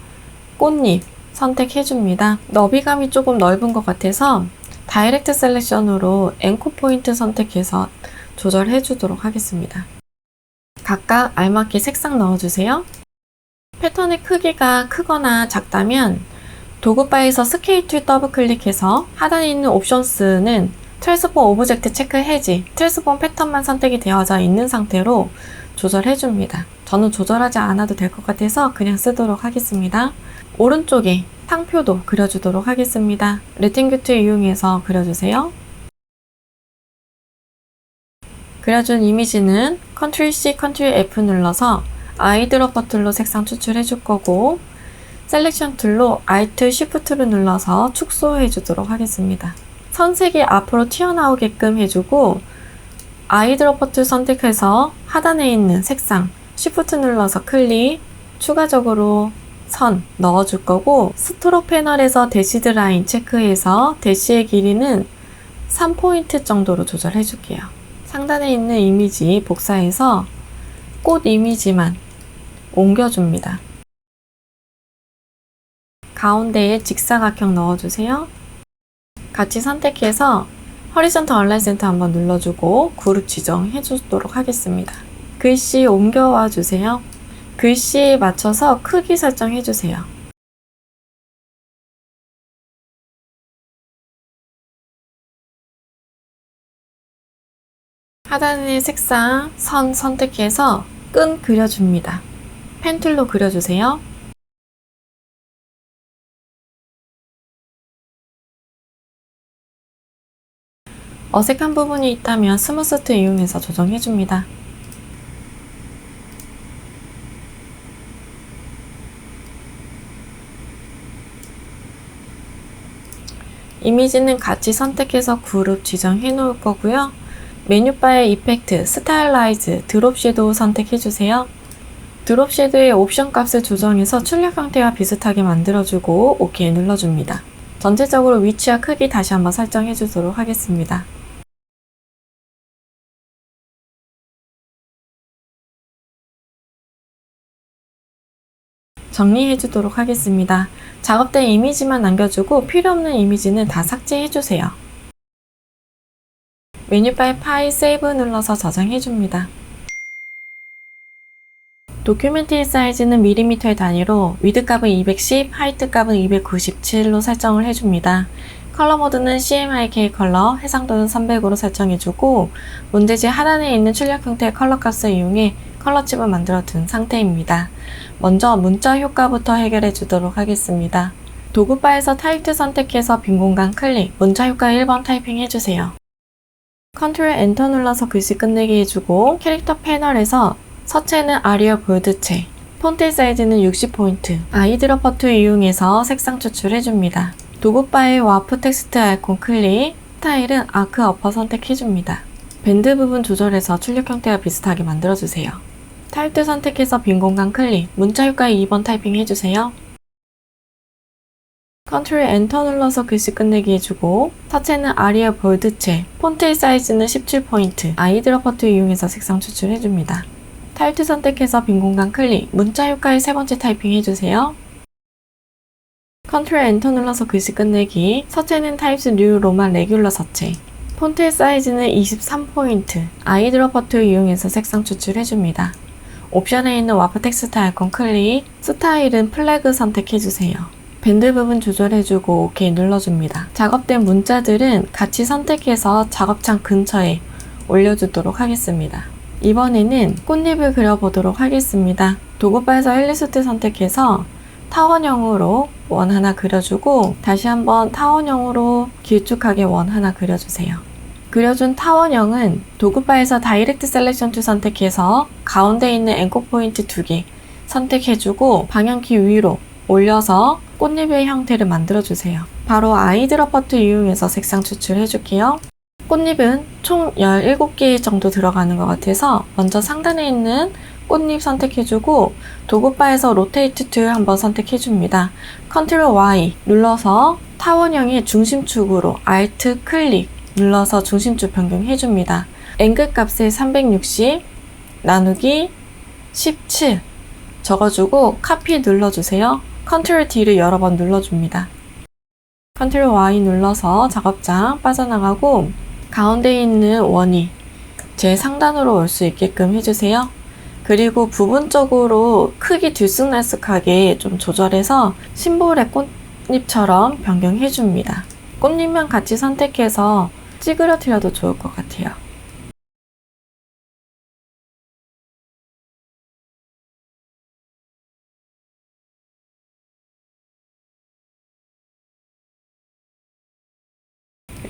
꽃잎 선택해줍니다. 너비감이 조금 넓은 것 같아서 다이렉트 셀렉션으로 앵커 포인트 선택해서 조절해 주도록 하겠습니다. 각각 알맞게 색상 넣어주세요. 패턴의 크기가 크거나 작다면 도구바에서 스케일 툴 더블 클릭해서 하단에 있는 옵션스는 트랜스폼 오브젝트 체크 해지, 트랜스폼 패턴만 선택이 되어져 있는 상태로 조절해 줍니다. 저는 조절하지 않아도 될 것 같아서 그냥 쓰도록 하겠습니다. 오른쪽에 탕표도 그려주도록 하겠습니다. 레탱귤 툴 이용해서 그려주세요. 그려준 이미지는 Ctrl C, Ctrl F 눌러서 아이드로퍼 툴로 색상 추출해 줄 거고 셀렉션 툴로 Alt Shift를 눌러서 축소해 주도록 하겠습니다. 선색이 앞으로 튀어나오게끔 해주고 아이드로퍼 툴 선택해서 하단에 있는 색상 Shift 눌러서 클릭, 추가적으로 선 넣어줄 거고 스트로크 패널에서 대시드 라인 체크해서 대시의 길이는 3포인트 정도로 조절해 줄게요. 상단에 있는 이미지 복사해서 꽃 이미지만 옮겨줍니다. 가운데에 직사각형 넣어주세요. 같이 선택해서 허리전탈 얼라인 센터 한번 눌러주고 그룹 지정해 주도록 하겠습니다. 글씨 옮겨와 주세요. 글씨에 맞춰서 크기 설정해 주세요. 하단의 색상 선 선택해서 끈 그려줍니다. 펜툴로 그려주세요. 어색한 부분이 있다면 스무스 툴 이용해서 조정해줍니다. 이미지는 같이 선택해서 그룹 지정해 놓을 거고요. 메뉴바의 이펙트, 스타일라이즈, 드롭 섀도우 선택해 주세요. 드롭 섀도우의 옵션 값을 조정해서 출력 형태와 비슷하게 만들어주고 OK 눌러줍니다. 전체적으로 위치와 크기 다시 한번 설정해 주도록 하겠습니다. 정리해 주도록 하겠습니다. 작업된 이미지만 남겨주고 필요 없는 이미지는 다 삭제해 주세요. 메뉴바의 파일 세이브 눌러서 저장해 줍니다. 도큐멘트의 사이즈는 밀리미터의 단위로 위드 값은 210, 하이트 값은 297로 설정을 해줍니다. 컬러 모드는 CMYK 컬러, 해상도는 300으로 설정해주고 문제지 하단에 있는 출력 형태의 컬러 값을 이용해 컬러칩을 만들어 둔 상태입니다. 먼저 문자 효과부터 해결해 주도록 하겠습니다. 도구바에서 타입2 선택해서 빈 공간 클릭, 문자 효과 1번 타이핑 해주세요. 컨트롤 엔터 눌러서 글씨 끝내기 해주고 캐릭터 패널에서 서체는 아리얼 볼드체, 폰트 사이즈는 60포인트, 아이드로퍼2 이용해서 색상 추출해줍니다. 도구바의 와프 텍스트 아이콘 클릭, 스타일은 아크 어퍼 선택해줍니다. 밴드 부분 조절해서 출력 형태와 비슷하게 만들어주세요. 타입2 선택해서 빈 공간 클릭, 문자 효과 2번 타이핑 해주세요. 컨트롤 엔터 눌러서 글씨 끝내기 해주고 서체는 아리얼 볼드체, 폰트의 사이즈는 17포인트, 아이드로퍼2 이용해서 색상 추출해줍니다. 타입2 선택해서 빈 공간 클릭, 문자 효과의 세 번째 타이핑 해주세요. 컨트롤 엔터 눌러서 글씨 끝내기, 서체는 타입스 뉴 로만 레귤러 서체, 폰트의 사이즈는 23포인트, 아이드로퍼2 이용해서 색상 추출해줍니다. 옵션에 있는 와프 텍스트 아이콘 클릭, 스타일은 플래그 선택해주세요. 밴드 부분 조절해주고 OK 눌러줍니다. 작업된 문자들은 같이 선택해서 작업창 근처에 올려주도록 하겠습니다. 이번에는 꽃잎을 그려보도록 하겠습니다. 도구바에서 일리스트 선택해서 타원형으로 원 하나 그려주고 다시 한번 타원형으로 길쭉하게 원 하나 그려주세요. 그려준 타원형은 도구바에서 다이렉트 셀렉션 툴 선택해서 가운데 있는 앵커 포인트 2개 선택해주고 방향키 위로 올려서 꽃잎의 형태를 만들어주세요. 바로 아이드로퍼2 이용해서 색상 추출해줄게요. 꽃잎은 총 17개 정도 들어가는 것 같아서 먼저 상단에 있는 꽃잎 선택해주고 도구바에서 로테이트 툴 한번 선택해줍니다. 컨트롤 Y 눌러서 타원형의 중심축으로 Alt 클릭 눌러서 중심축 변경해줍니다. 앵글 값을 360 나누기 17 적어주고 카피 눌러주세요. 컨트롤 D를 여러 번 눌러줍니다. 컨트롤 Y 눌러서 작업장 빠져나가고 가운데 있는 원이 제 상단으로 올 수 있게끔 해주세요. 그리고 부분적으로 크기 들쑥날쑥하게 좀 조절해서 심볼의 꽃잎처럼 변경해줍니다. 꽃잎만 같이 선택해서 찌그러뜨려도 좋을 것 같아요.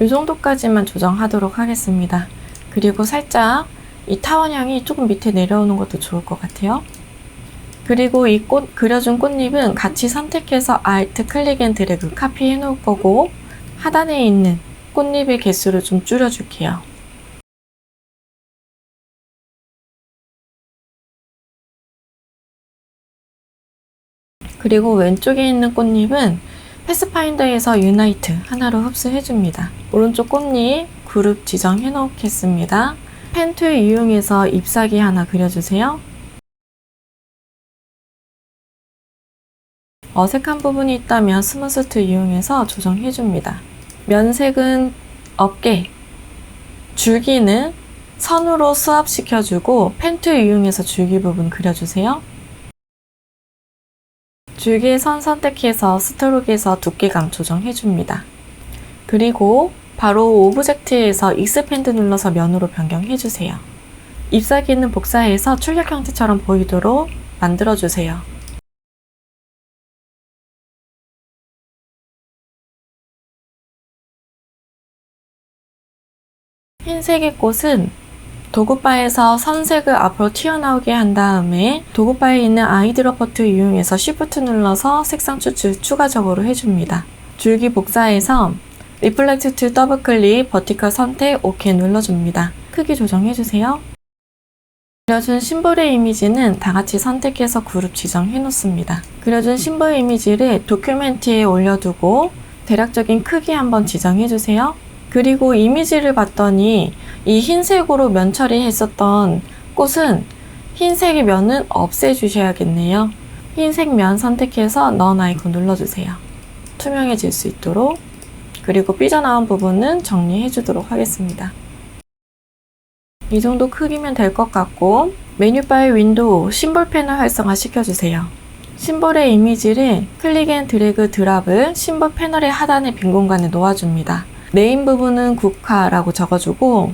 이 정도까지만 조정하도록 하겠습니다. 그리고 살짝 이 타원형이 조금 밑에 내려오는 것도 좋을 것 같아요. 그리고 이 그려준 꽃잎은 같이 선택해서 Alt 클릭 앤 드래그 카피해 놓을 거고 하단에 있는 꽃잎의 개수를 좀 줄여줄게요. 그리고 왼쪽에 있는 꽃잎은 패스파인더에서 유나이트 하나로 흡수해줍니다. 오른쪽 꽃잎 그룹 지정해 놓겠습니다. 펜 툴 이용해서 잎사귀 하나 그려주세요. 어색한 부분이 있다면 스무스 툴 이용해서 조정해줍니다. 면색은 어깨, 줄기는 선으로 스왑시켜주고 펜 툴 이용해서 줄기 부분 그려주세요. 줄기의 선 선택해서 스트로크에서 두께감 조정해줍니다. 그리고 바로 오브젝트에서 익스펜드 눌러서 면으로 변경해주세요. 잎사귀는 복사해서 출력 형태처럼 보이도록 만들어주세요. 흰색의 꽃은 도구바에서 선색을 앞으로 튀어나오게 한 다음에 도구바에 있는 아이드로퍼2 이용해서 Shift 눌러서 색상 추출 추가적으로 해줍니다. 줄기 복사해서 리플렉트 툴 더블 클릭, 버티컬 선택, OK 눌러줍니다. 크기 조정해주세요. 그려준 심볼의 이미지는 다같이 선택해서 그룹 지정해 놓습니다. 그려준 심볼 이미지를 도큐멘트에 올려두고 대략적인 크기 한번 지정해주세요. 그리고 이미지를 봤더니 이 흰색으로 면 처리했었던 꽃은 흰색의 면은 없애주셔야겠네요. 흰색 면 선택해서 넌 아이콘 눌러주세요. 투명해질 수 있도록, 그리고 삐져나온 부분은 정리해주도록 하겠습니다. 이 정도 크기면 될 것 같고, 메뉴바의 윈도우 심볼 패널 활성화 시켜주세요. 심볼의 이미지를 클릭 앤 드래그 드랍을 심볼 패널의 하단의 빈 공간에 놓아줍니다. 네임 부분은 국화라고 적어주고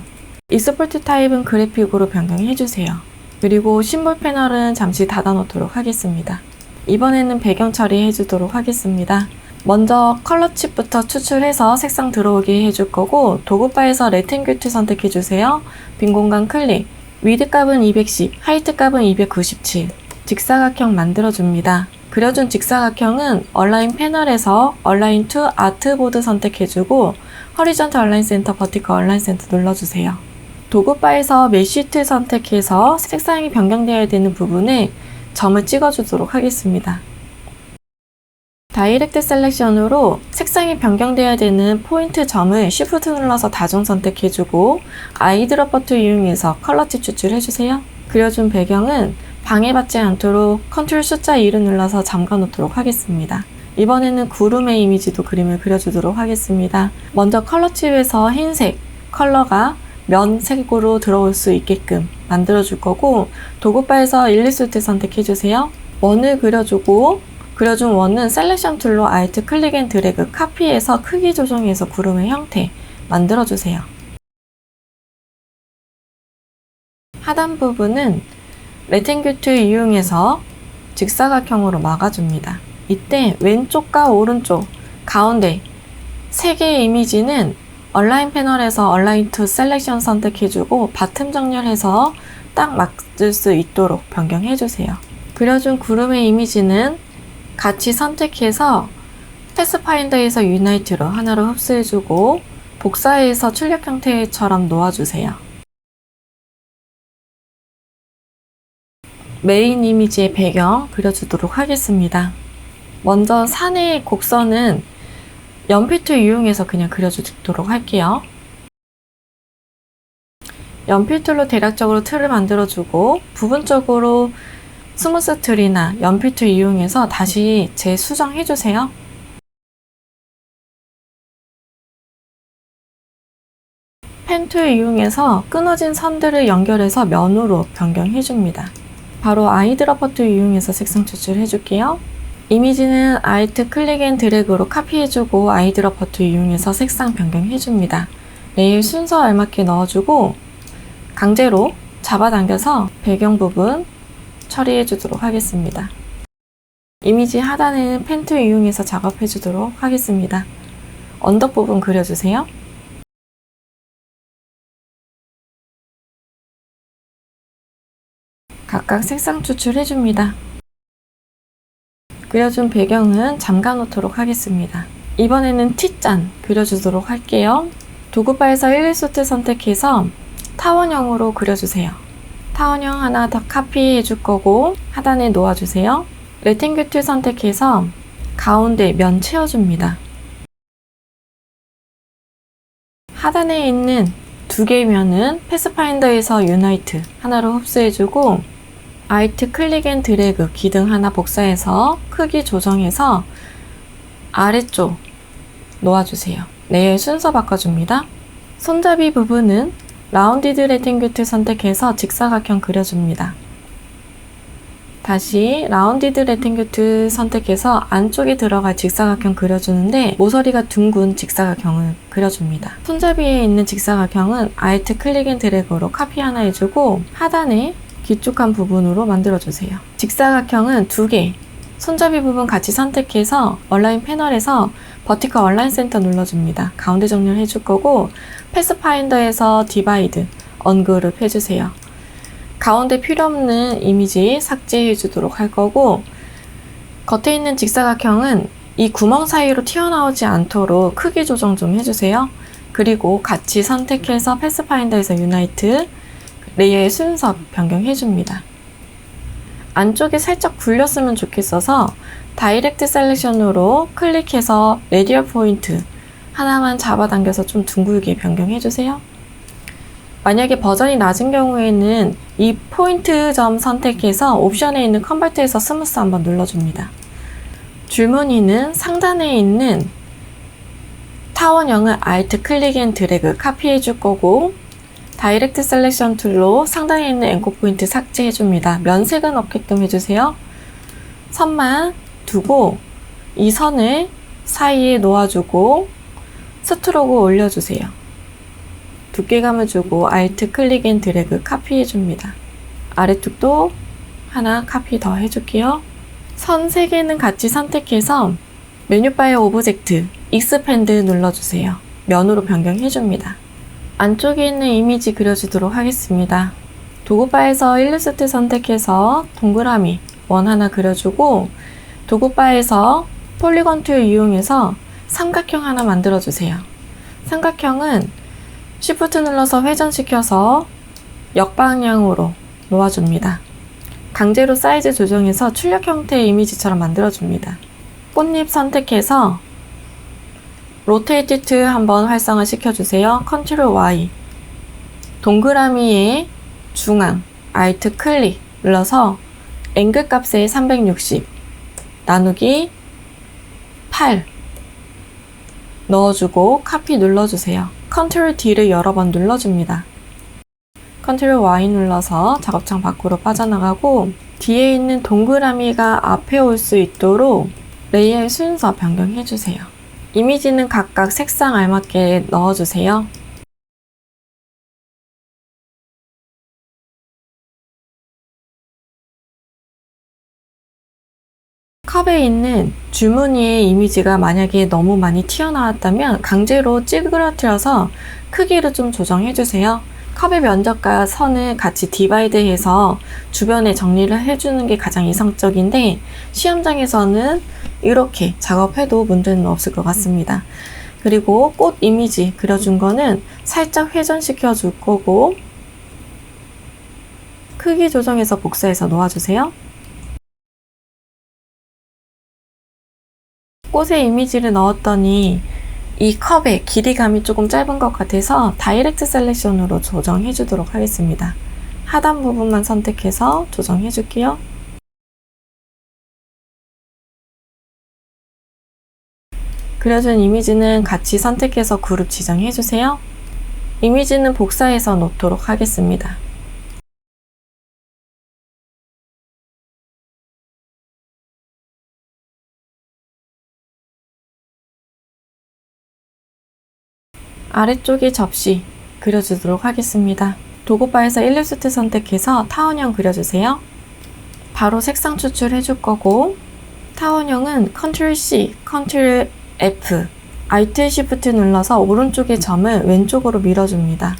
익스포트 타입은 그래픽으로 변경해주세요. 그리고 심볼 패널은 잠시 닫아놓도록 하겠습니다. 이번에는 배경 처리해주도록 하겠습니다. 먼저 컬러 칩부터 추출해서 색상 들어오게 해줄 거고, 도구바에서 레탱귤 선택해주세요. 빈 공간 클릭, 위드 값은 210, 하이트 값은 297, 직사각형 만들어줍니다. 그려준 직사각형은 얼라인 패널에서 얼라인 투 아트보드 선택해주고 허리전탈 얼라인 센터, 버티컬 얼라인 센터 눌러주세요. 도구바에서 메쉬 툴 선택해서 색상이 변경되어야 되는 부분에 점을 찍어주도록 하겠습니다. 다이렉트 셀렉션으로 색상이 변경되어야 되는 포인트 점을 Shift 눌러서 다중 선택해주고 아이드러퍼 툴 이용해서 컬러 칩 추출해주세요. 그려준 배경은 방해받지 않도록 컨트롤 숫자 2를 눌러서 잠가 놓도록 하겠습니다. 이번에는 구름의 이미지도 그림을 그려주도록 하겠습니다. 먼저 컬러 칩에서 흰색 컬러가 면색으로 들어올 수 있게끔 만들어줄 거고, 도구바에서 일리스트 선택해주세요. 원을 그려주고, 그려준 원은 셀렉션 툴로 Alt 클릭 앤 드래그 카피해서 크기 조정해서 구름의 형태 만들어주세요. 하단 부분은 레탱귤 툴 이용해서 직사각형으로 막아줍니다. 이때 왼쪽과 오른쪽, 가운데 3개의 이미지는 얼라인 패널에서 얼라인 투 셀렉션 선택해주고 바텀 정렬해서 딱 맞을 수 있도록 변경해주세요. 그려준 구름의 이미지는 같이 선택해서 패스파인더에서 유나이트로 하나로 흡수해주고 복사해서 출력 형태처럼 놓아주세요. 메인 이미지의 배경 그려주도록 하겠습니다. 먼저 산의 곡선은 연필 툴 이용해서 그냥 그려주도록 할게요. 연필 툴로 대략적으로 틀을 만들어주고 부분적으로 스무스 툴이나 연필 툴 이용해서 다시 재수정해주세요. 펜 툴 이용해서 끊어진 선들을 연결해서 면으로 변경해줍니다. 바로 아이드러퍼 툴 이용해서 색상 추출해줄게요. 이미지는 Alt 클릭 앤 드래그로 카피해주고 아이드러퍼 툴 이용해서 색상 변경해줍니다. 레일 순서 알맞게 넣어주고 강제로 잡아당겨서 배경 부분 처리해주도록 하겠습니다. 이미지 하단에는 펜 툴 이용해서 작업해주도록 하겠습니다. 언덕 부분 그려주세요. 각각 색상 추출해줍니다. 그려준 배경은 잠가 놓도록 하겠습니다. 이번에는 T잔 그려주도록 할게요. 도구바에서 일리소트 선택해서 타원형으로 그려주세요. 타원형 하나 더 카피해 줄 거고 하단에 놓아주세요. 레탱귤 툴 선택해서 가운데 면 채워줍니다. 하단에 있는 2개의 면은 패스파인더에서 유나이트 하나로 흡수해주고 Alt 클릭 앤 드래그 기둥 하나 복사해서 크기 조정해서 아래쪽 놓아주세요. 레이어 순서 바꿔줍니다. 손잡이 부분은 라운디드 레탱귤 툴 선택해서 직사각형 그려줍니다. 다시 라운디드 레탱귤 툴 선택해서 안쪽에 들어갈 직사각형 그려주는데 모서리가 둥근 직사각형을 그려줍니다. 손잡이에 있는 직사각형은 Alt 클릭 앤 드래그로 카피 하나 해주고 하단에 길쭉한 부분으로 만들어주세요. 직사각형은 2개, 손잡이 부분 같이 선택해서 얼라인 패널에서 버티컬 얼라인 센터 눌러줍니다. 가운데 정렬 해줄 거고 패스파인더에서 디바이드, 언그룹 해주세요. 가운데 필요없는 이미지 삭제해 주도록 할 거고 겉에 있는 직사각형은 이 구멍 사이로 튀어나오지 않도록 크기 조정 좀 해주세요. 그리고 같이 선택해서 패스파인더에서 유나이트, 레이어의 순서 변경해줍니다. 안쪽이 살짝 굴렸으면 좋겠어서 다이렉트 셀렉션으로 클릭해서 레디얼 포인트 하나만 잡아당겨서 좀 둥글게 변경해주세요. 만약에 버전이 낮은 경우에는 이 포인트 점 선택해서 옵션에 있는 컨버트에서 스무스 한번 눌러줍니다. 줄무늬는 상단에 있는 타원형을 Alt 클릭 앤 드래그 카피해 줄 거고, 다이렉트 셀렉션 툴로 상단에 있는 앵커 포인트 삭제해 줍니다. 면색은 없게끔 해주세요. 선만 두고 이 선을 사이에 놓아주고 스트로크 올려주세요. 두께감을 주고 Alt 클릭 앤 드래그 카피해 줍니다. 아래쪽도 하나 카피 더 해줄게요. 선 3개는 같이 선택해서 메뉴바의 오브젝트, 익스펜드 눌러주세요. 면으로 변경해줍니다. 안쪽에 있는 이미지 그려주도록 하겠습니다. 도구바에서 일러스트 선택해서 동그라미 원 하나 그려주고, 도구바에서 폴리건 툴 이용해서 삼각형 하나 만들어주세요. 삼각형은 Shift 눌러서 회전시켜서 역방향으로 놓아줍니다. 강제로 사이즈 조정해서 출력 형태의 이미지처럼 만들어줍니다. 꽃잎 선택해서 로테이트 툴 한번 활성화 시켜주세요. Ctrl Y. 동그라미의 중앙 Alt 클릭 눌러서 앵글 값에 360 나누기 8 넣어주고 카피 눌러주세요. Ctrl D를 여러 번 눌러줍니다. Ctrl Y 눌러서 작업창 밖으로 빠져나가고, 뒤에 있는 동그라미가 앞에 올 수 있도록 레이어의 순서 변경해주세요. 이미지는 각각 색상 알맞게 넣어주세요. 컵에 있는 줄무늬의 이미지가 만약에 너무 많이 튀어나왔다면 강제로 찌그러뜨려서 크기를 좀 조정해주세요. 컵의 면적과 선을 같이 디바이드해서 주변에 정리를 해주는 게 가장 이상적인데, 시험장에서는 이렇게 작업해도 문제는 없을 것 같습니다. 그리고 꽃 이미지 그려준 거는 살짝 회전시켜 줄 거고, 크기 조정해서 복사해서 놓아주세요. 꽃의 이미지를 넣었더니 이 컵의 길이감이 조금 짧은 것 같아서 다이렉트 셀렉션으로 조정해 주도록 하겠습니다. 하단 부분만 선택해서 조정해 줄게요. 그려준 이미지는 같이 선택해서 그룹 지정해 주세요. 이미지는 복사해서 놓도록 하겠습니다. 아래쪽에 접시 그려주도록 하겠습니다. 도구바에서 일러스트 선택해서 타원형 그려주세요. 바로 색상 추출해 줄 거고, 타원형은 Ctrl C, Ctrl F, Alt Shift 눌러서 오른쪽의 점을 왼쪽으로 밀어줍니다.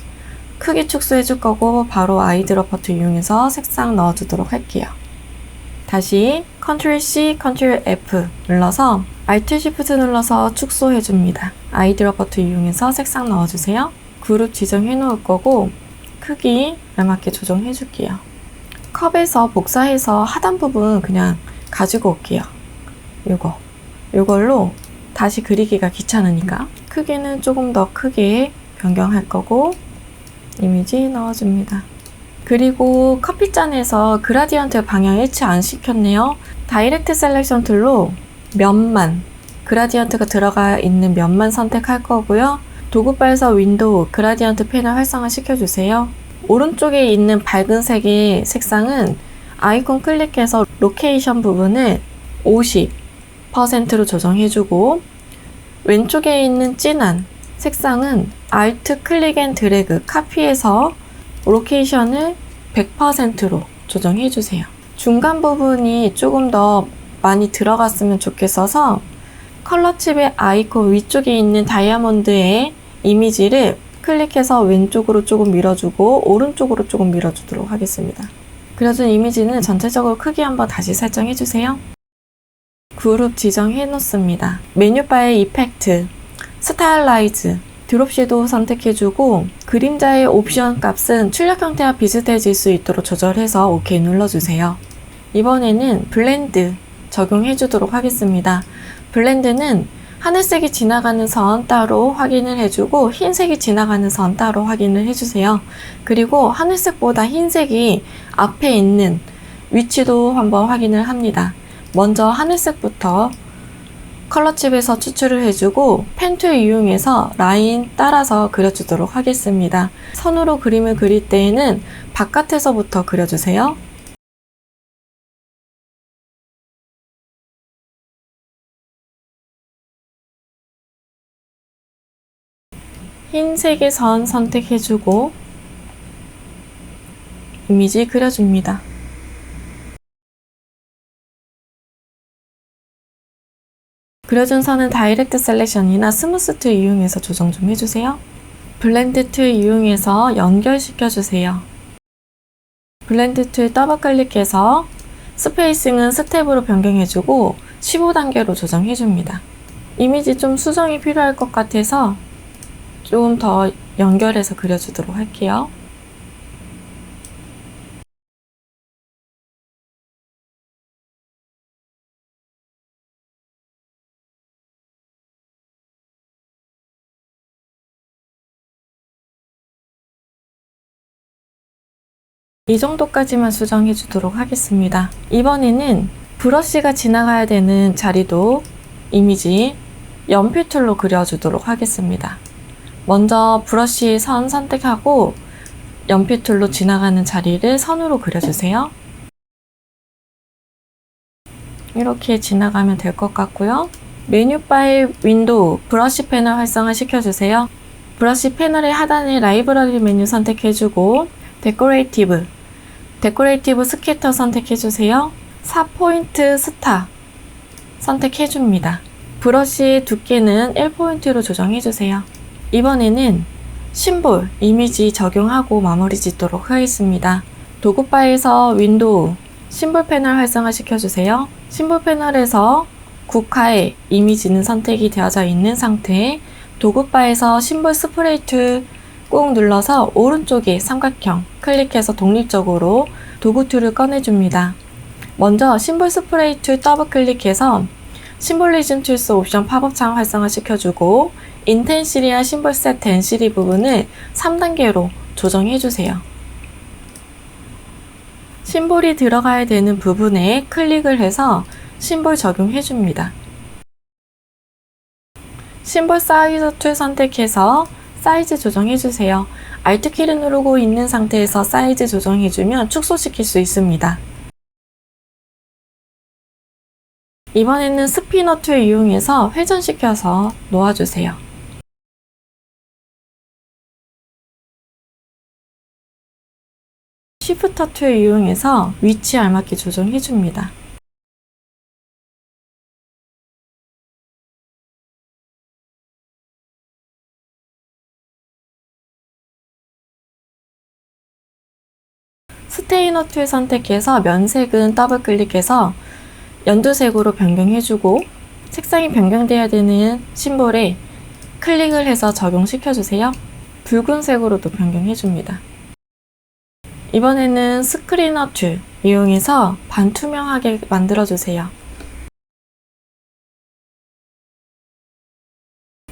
크기 축소해 줄 거고, 바로 아이드로퍼 툴 이용해서 색상 넣어주도록 할게요. 다시 Ctrl C, Ctrl F 눌러서 Alt Shift 눌러서 축소해 줍니다. 아이드로퍼 툴 이용해서 색상 넣어주세요. 그룹 지정해 놓을 거고, 크기 알맞게 조정해 줄게요. 컵에서 복사해서 하단 부분 그냥 가지고 올게요. 요걸로 다시 그리기가 귀찮으니까 크기는 조금 더 크게 변경할 거고, 이미지 넣어줍니다. 그리고 커피잔에서 그라디언트 방향 일치 안 시켰네요. 다이렉트 셀렉션 툴로 면만, 그라디언트가 들어가 있는 면만 선택할 거고요. 도구바에서 윈도우, 그라디언트 패널 활성화 시켜주세요. 오른쪽에 있는 밝은 색의 색상은 아이콘 클릭해서 로케이션 부분을 50%로 조정해주고, 왼쪽에 있는 진한 색상은 Alt 클릭 앤 드래그 카피해서 로케이션을 100%로 조정해주세요. 중간 부분이 조금 더 많이 들어갔으면 좋겠어서 컬러칩의 아이콘 위쪽에 있는 다이아몬드의 이미지를 클릭해서 왼쪽으로 조금 밀어주고 오른쪽으로 조금 밀어주도록 하겠습니다. 그려준 이미지는 전체적으로 크기 한번 다시 설정해주세요. 그룹 지정해 놓습니다. 메뉴바의 이펙트, 스타일라이즈, 드롭 섀도우 선택해주고 그림자의 옵션 값은 출력 형태와 비슷해질 수 있도록 조절해서 OK 눌러주세요. 이번에는 블렌드 적용해주도록 하겠습니다. 블렌드는 하늘색이 지나가는 선 따로 확인을 해주고 흰색이 지나가는 선 따로 확인을 해주세요. 그리고 하늘색보다 흰색이 앞에 있는 위치도 한번 확인을 합니다. 먼저 하늘색부터 컬러칩에서 추출을 해주고 펜 툴 이용해서 라인 따라서 그려주도록 하겠습니다. 선으로 그림을 그릴 때에는 바깥에서부터 그려주세요. 흰색의 선 선택해주고 이미지 그려줍니다. 그려준 선은 다이렉트 셀렉션이나 스무스 툴 이용해서 조정 좀 해주세요. 블렌드 툴 이용해서 연결시켜주세요. 블렌드 툴 더블 클릭해서 스페이싱은 스텝으로 변경해주고 15단계로 조정해줍니다. 이미지 좀 수정이 필요할 것 같아서 조금 더 연결해서 그려주도록 할게요. 이 정도까지만 수정해 주도록 하겠습니다. 이번에는 브러쉬가 지나가야 되는 자리도 이미지 연필 툴로 그려주도록 하겠습니다. 먼저 브러쉬 선 선택하고 연필 툴로 지나가는 자리를 선으로 그려주세요. 이렇게 지나가면 될 것 같고요. 메뉴바의 윈도우, 브러쉬 패널 활성화 시켜주세요. 브러쉬 패널의 하단에 라이브러리 메뉴 선택해주고 데코레이티브 스케터 선택해주세요. 4포인트 스타 선택해줍니다. 브러쉬의 두께는 1포인트로 조정해주세요. 이번에는 심볼, 이미지 적용하고 마무리 짓도록 하겠습니다. 도구바에서 윈도우, 심볼 패널 활성화 시켜주세요. 심볼 패널에서 국화의 이미지는 선택이 되어져 있는 상태에 도구바에서 심볼 스프레이 툴 꾹 눌러서 오른쪽에 삼각형 클릭해서 독립적으로 도구 툴을 꺼내줍니다. 먼저 심볼 스프레이 툴 더블 클릭해서 심볼리즘 툴스 옵션 팝업 창 활성화 시켜주고 인텐시리와 심볼 셋 덴시리 부분을 3단계로 조정해주세요. 심볼이 들어가야 되는 부분에 클릭을 해서 심볼 적용해줍니다. 심볼 사이즈 툴 선택해서 사이즈 조정해주세요. Alt키를 누르고 있는 상태에서 사이즈 조정해주면 축소시킬 수 있습니다. 이번에는 스피너 툴 이용해서 회전시켜서 놓아주세요. 쉬프터 툴 이용해서 위치에 알맞게 조정해줍니다. 스테이너 툴 선택해서 면색은 더블 클릭해서 연두색으로 변경해주고 색상이 변경돼야 되는 심볼에 클릭을 해서 적용시켜주세요. 붉은색으로도 변경해줍니다. 이번에는 스크리너 툴 이용해서 반투명하게 만들어주세요.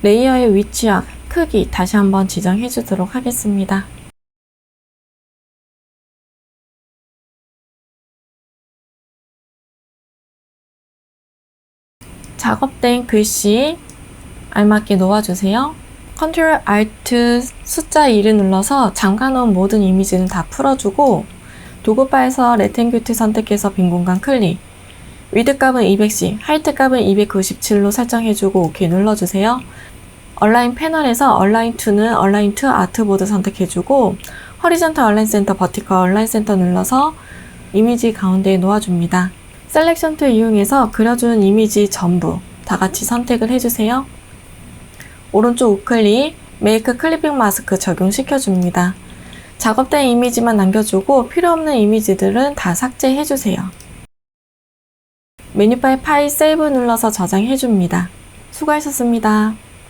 레이어의 위치와 크기 다시 한번 지정해주도록 하겠습니다. 작업된 글씨 알맞게 놓아주세요. Ctrl Alt 숫자 2를 눌러서 잠가놓은 모든 이미지는 다 풀어주고 도구바에서 레탱글 툴 선택해서 빈 공간 클릭, 위드 값은 210, 하이트 값은 297로 설정해주고 OK 눌러주세요. 얼라인 패널에서 얼라인 2는 얼라인 2 아트보드 선택해주고 허리전탈 얼라인 센터, 버티컬 얼라인 센터 눌러서 이미지 가운데에 놓아줍니다. 셀렉션 툴 이용해서 그려준 이미지 전부 다 같이 선택을 해주세요. 오른쪽 우클릭, 메이크 클리핑 마스크 적용시켜줍니다. 작업된 이미지만 남겨주고 필요 없는 이미지들은 다 삭제해주세요. 메뉴바에 파일 세이브 눌러서 저장해줍니다. 수고하셨습니다.